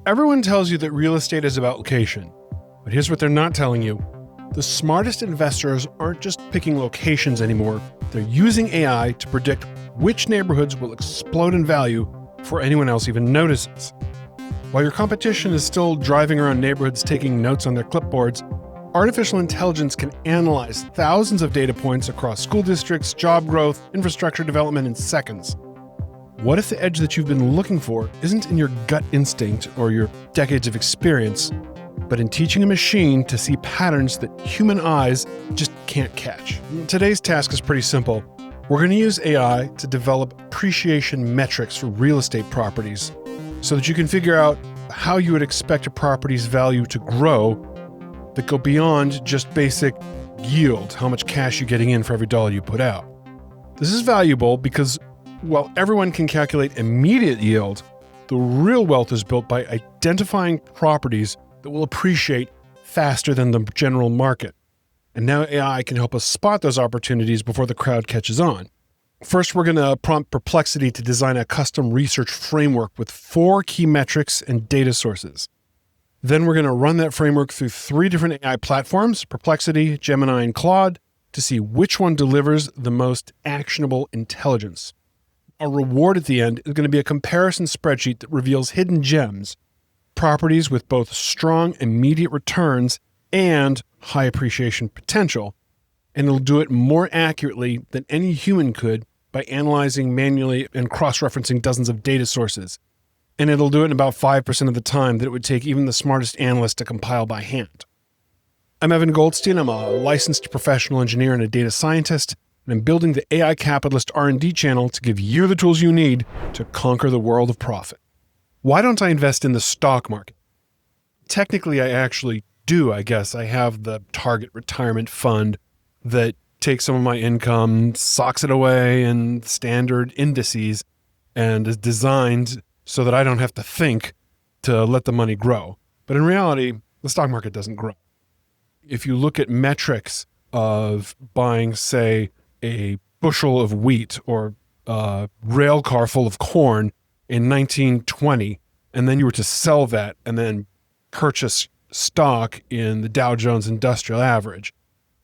Everyone tells you that real estate is about location, but here's what they're not telling you. The smartest investors aren't just picking locations anymore. They're using AI to predict which neighborhoods will explode in value before anyone else even notices. While your competition is still driving around neighborhoods taking notes on their clipboards, artificial intelligence can analyze thousands of data points across school districts, job growth, infrastructure development in seconds. What if the edge that you've been looking for isn't in your gut instinct or your decades of experience, but in teaching a machine to see patterns that human eyes just can't catch? Today's task is pretty simple. We're going to use AI to develop appreciation metrics for real estate properties so that you can figure out how you would expect a property's value to grow that go beyond just basic yield, how much cash you're getting in for every dollar you put out. This is valuable because while everyone can calculate immediate yield, the real wealth is built by identifying properties that will appreciate faster than the general market. And now AI can help us spot those opportunities before the crowd catches on. First, we're going to prompt Perplexity to design a custom research framework with 4 key metrics and data sources. Then we're going to run that framework through 3 different AI platforms, Perplexity, Gemini, and Claude, to see which one delivers the most actionable intelligence. A reward at the end is going to be a comparison spreadsheet that reveals hidden gems, properties with both strong immediate returns and high appreciation potential, and it'll do it more accurately than any human could by analyzing manually and cross-referencing dozens of data sources. And it'll do it in about 5% of the time that it would take even the smartest analyst to compile by hand. I'm Evan Goldstein. I'm a licensed professional engineer and a data scientist, and I'm building the AI Capitalist R&D channel to give you the tools you need to conquer the world of profit. Why don't I invest in the stock market? Technically, I actually do, I guess. I have the target retirement fund that takes some of my income, socks it away in standard indices, and is designed so that I don't have to think to let the money grow. But in reality, the stock market doesn't grow. If you look at metrics of buying, say, a bushel of wheat or a rail car full of corn in 1920, and then you were to sell that and then purchase stock in the Dow Jones Industrial Average,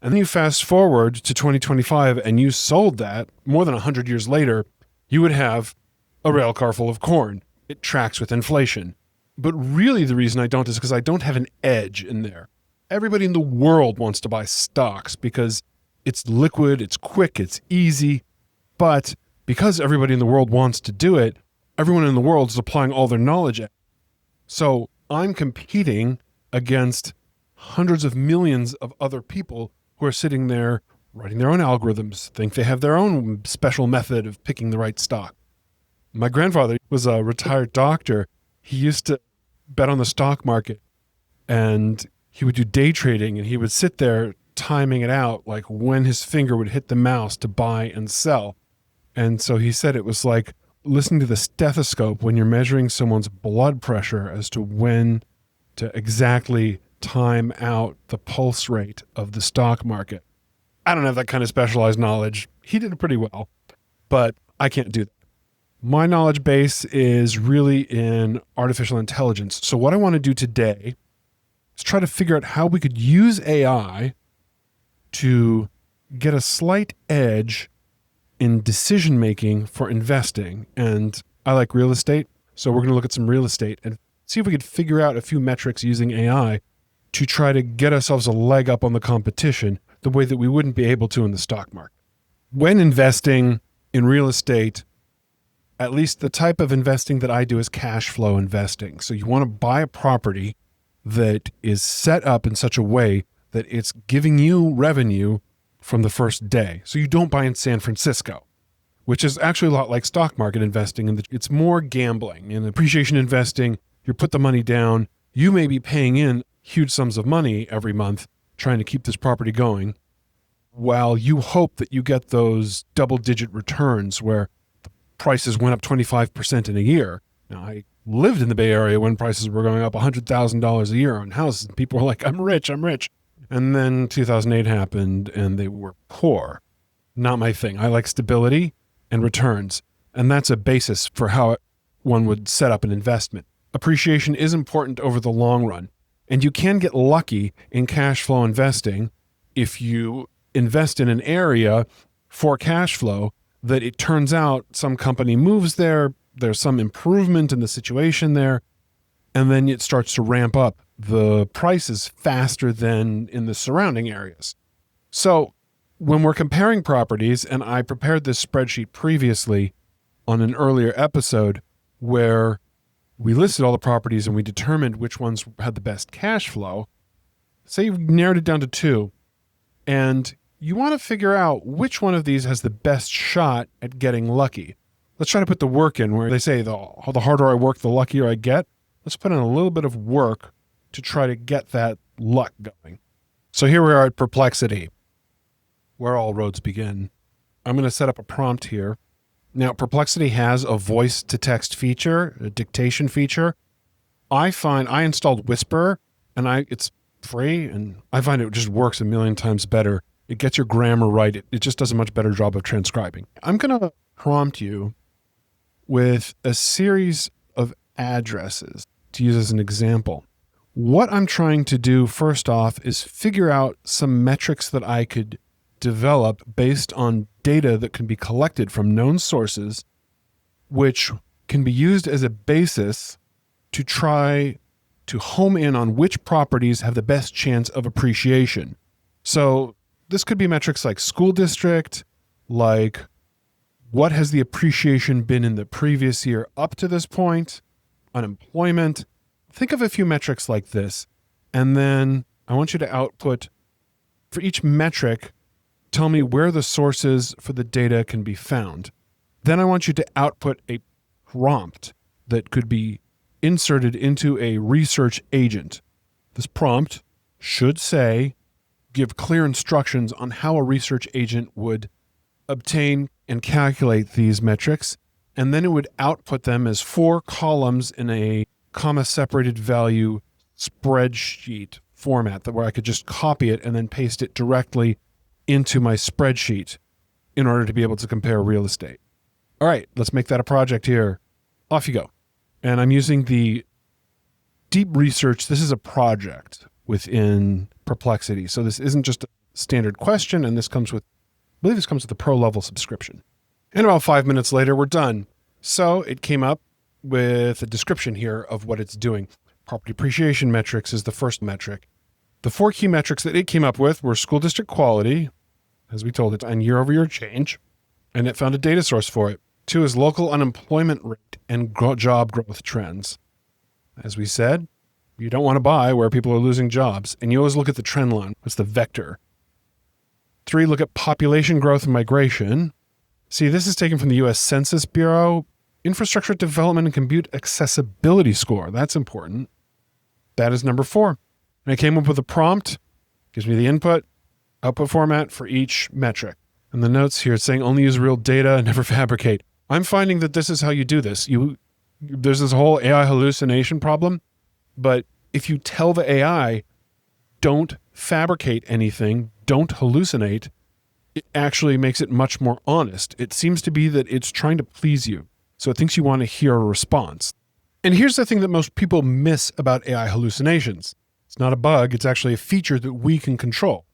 and then you fast forward to 2025 and you sold that more than 100 years later, you would have a rail car full of corn. It tracks with inflation. But really the reason I don't is because I don't have an edge in there. Everybody in the world wants to buy stocks because it's liquid, it's quick, it's easy. But because everybody in the world wants to do it, everyone in the world is applying all their knowledge at it. So I'm competing against hundreds of millions of other people who are sitting there writing their own algorithms, think they have their own special method of picking the right stock. My grandfather was a retired doctor. He used to bet on the stock market, and he would do day trading, and he would sit there timing it out, like when his finger would hit the mouse to buy and sell. And so he said it was like listening to the stethoscope when you're measuring someone's blood pressure as to when to exactly time out the pulse rate of the stock market. I don't have that kind of specialized knowledge. He did it pretty well, but I can't do that. My knowledge base is really in artificial intelligence. So what I want to do today is try to figure out how we could use AI to get a slight edge in decision-making for investing. And I like real estate, so we're going to look at some real estate and see if we could figure out a few metrics using AI to try to get ourselves a leg up on the competition the way that we wouldn't be able to in the stock market. When investing in real estate, at least the type of investing that I do is cash flow investing. So you want to buy a property that is set up in such a way that it's giving you revenue from the first day. So you don't buy in San Francisco, which is actually a lot like stock market investing, and it's more gambling. In appreciation investing, you put the money down, you may be paying in huge sums of money every month trying to keep this property going, while you hope that you get those double-digit returns where the prices went up 25% in a year. Now, I lived in the Bay Area when prices were going up $100,000 a year on houses, and people were like, I'm rich. And then 2008 happened, and they were poor. Not my thing. I like stability and returns, and that's a basis for how one would set up an investment. appreciation is important over the long run. And you can get lucky in cash flow investing if you invest in an area for cash flow that it turns out some company moves there, there's some improvement in the situation there, and then it starts to ramp up the prices faster than in the surrounding areas. So when we're comparing properties, and I prepared this spreadsheet previously on an earlier episode where we listed all the properties and we determined which ones had the best cash flow. Say you've narrowed it down to 2, and you want to figure out which one of these has the best shot at getting lucky. Let's try to put the work in where they say the harder I work, the luckier I get. Let's put in a little bit of work to try to get that luck going. So here we are at Perplexity, where all roads begin. I'm going to set up a prompt here. Now, Perplexity has a voice-to-text feature, a dictation feature. I installed Whisper, and it's free, and I find it just works a million times better. It gets your grammar right. It just does a much better job of transcribing. I'm going to prompt you with a series of addresses to use as an example. What I'm trying to do first off is figure out some metrics that I could develop based on data that can be collected from known sources, which can be used as a basis to try to home in on which properties have the best chance of appreciation. So this could be metrics like school district, like what has the appreciation been in the previous year up to this point, unemployment. Think of a few metrics like this, and then I want you to output for each metric. Tell me where the sources for the data can be found. Then I want you to output a prompt that could be inserted into a research agent. This prompt should say, give clear instructions on how a research agent would obtain and calculate these metrics, and then it would output them as 4 columns in a comma-separated value spreadsheet format where I could just copy it and then paste it directly into my spreadsheet in order to be able to compare real estate. All right, let's make that a project here. Off you go. And I'm using the deep research. This is a project within Perplexity. So this isn't just a standard question, and I believe this comes with a pro level subscription. And about 5 minutes later, we're done. So it came up with a description here of what it's doing. Property appreciation metrics is the first metric. The 4 key metrics that it came up with were school district quality, as we told it, and year-over-year change, and it found a data source for it. 2 is local unemployment rate and job growth trends. As we said, you don't want to buy where people are losing jobs, and you always look at the trend line. What's the vector? 3, look at population growth and migration. See, this is taken from the U.S. Census Bureau. Infrastructure Development and Compute Accessibility Score. That's important. That is number 4. And I came up with a prompt, gives me the input, output format for each metric. And the notes here saying only use real data, never fabricate. I'm finding that this is how you do this. There's this whole AI hallucination problem, but if you tell the AI, don't fabricate anything, don't hallucinate, it actually makes it much more honest. It seems to be that it's trying to please you. So it thinks you want to hear a response. And here's the thing that most people miss about AI hallucinations. It's not a bug, it's actually a feature that we can control.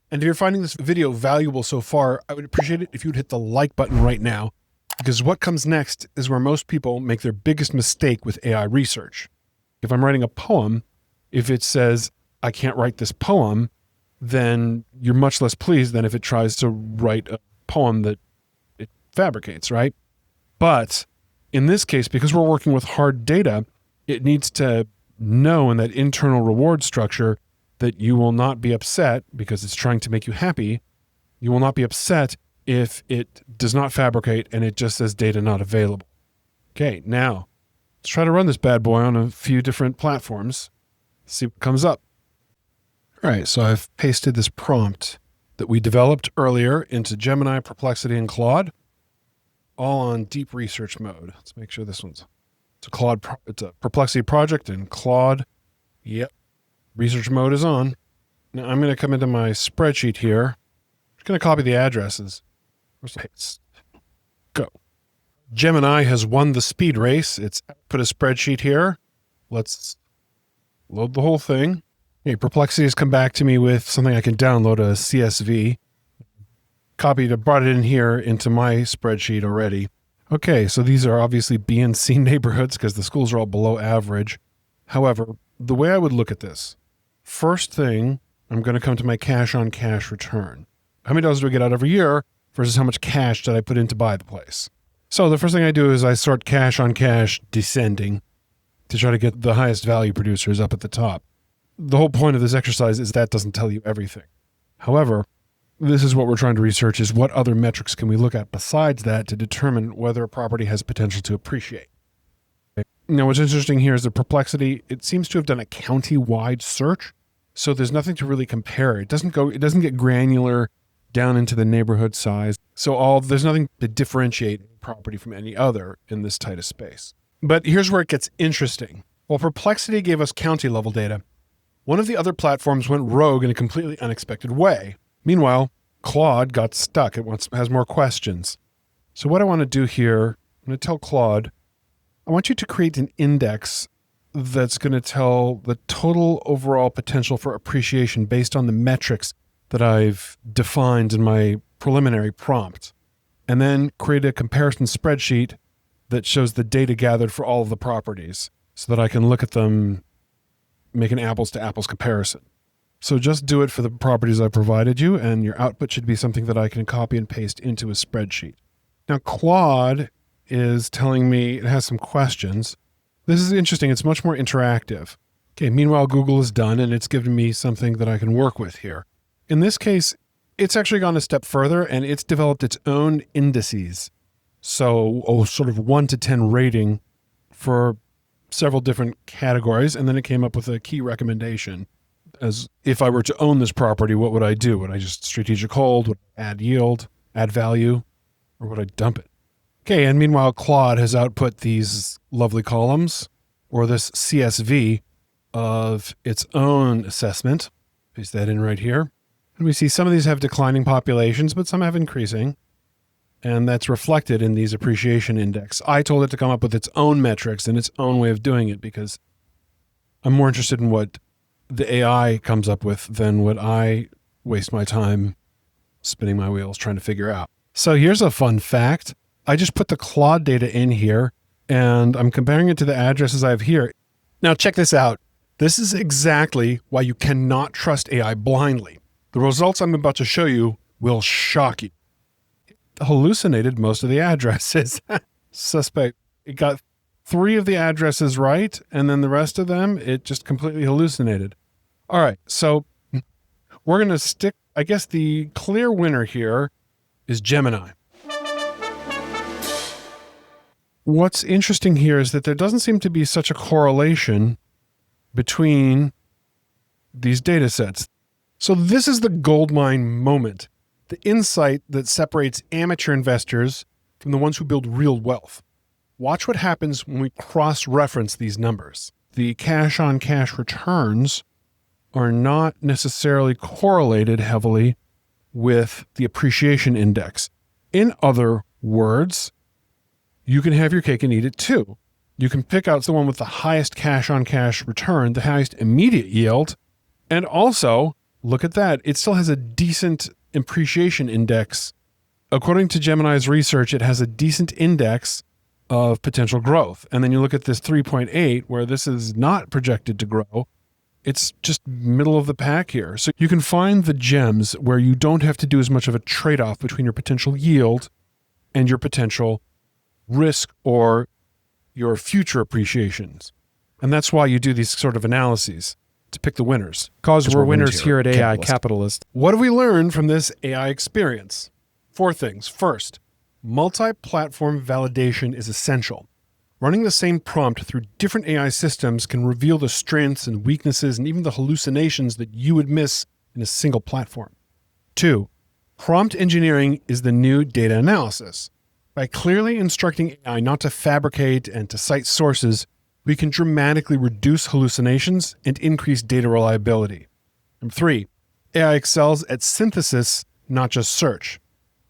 And if you're finding this video valuable so far, I would appreciate it if you'd hit the like button right now, because what comes next is where most people make their biggest mistake with AI research. If I'm writing a poem, if it says, I can't write this poem, then you're much less pleased than if it tries to write a poem that it fabricates, right? But in this case, because we're working with hard data, it needs to know in that internal reward structure that you will not be upset because it's trying to make you happy. You will not be upset if it does not fabricate and it just says data not available. Okay, now let's try to run this bad boy on a few different platforms. See what comes up. All right, so I've pasted this prompt that we developed earlier into Gemini, Perplexity, and Claude, all on deep research mode. Let's make sure this one's it's a Perplexity project in Claude. Yep, research mode is on. Now I'm going to come into my spreadsheet here. I'm just going to copy the addresses. Paste. Go. Gemini has won the speed race. It's put a spreadsheet here. Let's load the whole thing. Okay, Perplexity has come back to me with something I can download, a CSV. Brought it in here into my spreadsheet already. Okay, so these are obviously B and C neighborhoods because the schools are all below average. However, the way I would look at this, first thing, I'm going to come to my cash on cash return. How many dollars do I get out every year versus how much cash did I put in to buy the place? So the first thing I do is I sort cash on cash descending to try to get the highest value producers up at the top. The whole point of this exercise is that doesn't tell you everything. However, this is what we're trying to research, is what other metrics can we look at besides that to determine whether a property has potential to appreciate. Now, what's interesting here is the Perplexity, it seems to have done a county-wide search, so there's nothing to really compare. It doesn't get granular down into the neighborhood size. So there's nothing to differentiate any property from any other in this tight of space. But here's where it gets interesting. While Perplexity gave us county-level data, one of the other platforms went rogue in a completely unexpected way. Meanwhile, Claude got stuck. It has more questions. So what I want to do here, I'm going to tell Claude, I want you to create an index that's going to tell the total overall potential for appreciation based on the metrics that I've defined in my preliminary prompt, and then create a comparison spreadsheet that shows the data gathered for all of the properties so that I can look at them, make an apples to apples comparison. So just do it for the properties I provided you, and your output should be something that I can copy and paste into a spreadsheet. Now, Claude is telling me it has some questions. This is interesting. It's much more interactive. Okay, meanwhile, Google is done, and it's given me something that I can work with here. In this case, it's actually gone a step further, and it's developed its own indices. So, sort of 1 to 10 rating for several different categories, and then it came up with a key recommendation. As if I were to own this property, what would I do? Would I just strategic hold? Would I add yield, add value, or would I dump it? Okay, and meanwhile, Claude has output these lovely columns, or this CSV of its own assessment. Paste that in right here. And we see some of these have declining populations, but some have increasing. And that's reflected in these appreciation index. I told it to come up with its own metrics and its own way of doing it because I'm more interested in what the AI comes up with than what I waste my time spinning my wheels trying to figure out. So here's a fun fact. I just put the Claude data in here and I'm comparing it to the addresses I have here. Now check this out. This is exactly why you cannot trust AI blindly. The results I'm about to show you will shock you. It hallucinated most of the addresses. Suspect. It got 3 of the addresses right, and then the rest of them, it just completely hallucinated. All right, so we're going to stick, I guess the clear winner here is Gemini. What's interesting here is that there doesn't seem to be such a correlation between these data sets. So this is the goldmine moment, the insight that separates amateur investors from the ones who build real wealth. Watch what happens when we cross-reference these numbers. The cash-on-cash returns are not necessarily correlated heavily with the appreciation index. In other words, you can have your cake and eat it too. You can pick out the one with the highest cash-on-cash return, the highest immediate yield, and also, look at that, it still has a decent appreciation index. According to Gemini's research, it has a decent index of potential growth. And then you look at this 3.8, where this is not projected to grow. It's just middle of the pack here. So you can find the gems where you don't have to do as much of a trade-off between your potential yield and your potential risk or your future appreciations. And that's why you do these sort of analyses to pick the winners. Because we're winners here at AI Capitalist. What have we learned from this AI experience? 4 things. First, multi-platform validation is essential. Running the same prompt through different AI systems can reveal the strengths and weaknesses and even the hallucinations that you would miss in a single platform. 2, prompt engineering is the new data analysis. By clearly instructing AI not to fabricate and to cite sources, we can dramatically reduce hallucinations and increase data reliability. And 3, AI excels at synthesis, not just search.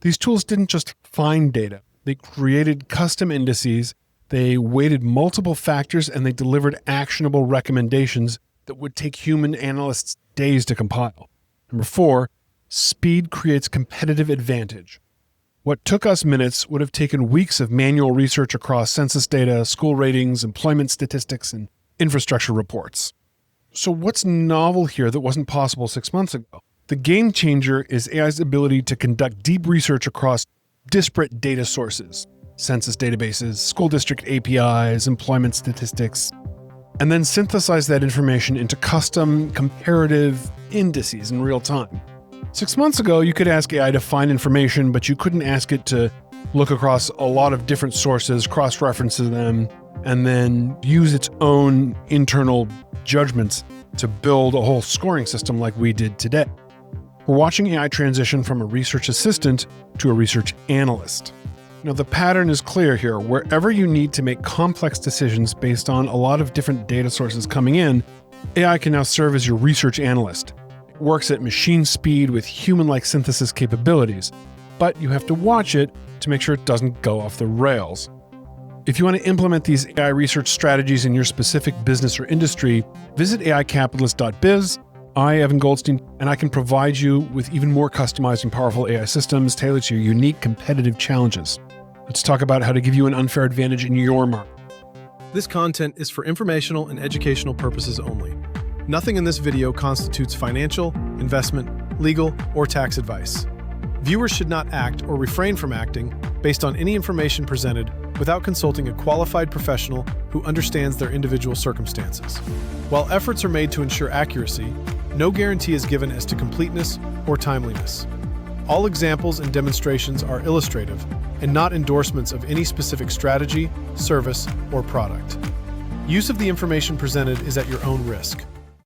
These tools didn't just find data. They created custom indices They weighted multiple factors and they delivered actionable recommendations that would take human analysts days to compile. Number 4, speed creates competitive advantage. What took us minutes would have taken weeks of manual research across census data, school ratings, employment statistics, and infrastructure reports. So what's novel here that wasn't possible 6 months ago? The game changer is AI's ability to conduct deep research across disparate data sources, census databases, school district APIs, employment statistics, and then synthesize that information into custom comparative indices in real time. 6 months ago, you could ask AI to find information, but you couldn't ask it to look across a lot of different sources, cross-reference them, and then use its own internal judgments to build a whole scoring system like we did today. We're watching AI transition from a research assistant to a research analyst. Now, the pattern is clear here. Wherever you need to make complex decisions based on a lot of different data sources coming in, AI can now serve as your research analyst. It works at machine speed with human-like synthesis capabilities, but you have to watch it to make sure it doesn't go off the rails. If you want to implement these AI research strategies in your specific business or industry, visit aicapitalist.biz. I, Evan Goldstein, and I can provide you with even more customized and powerful AI systems tailored to your unique competitive challenges. Let's talk about how to give you an unfair advantage in your market. This content is for informational and educational purposes only. Nothing in this video constitutes financial, investment, legal, or tax advice. Viewers should not act or refrain from acting based on any information presented without consulting a qualified professional who understands their individual circumstances. While efforts are made to ensure accuracy, no guarantee is given as to completeness or timeliness. All examples and demonstrations are illustrative and not endorsements of any specific strategy, service, or product. Use of the information presented is at your own risk.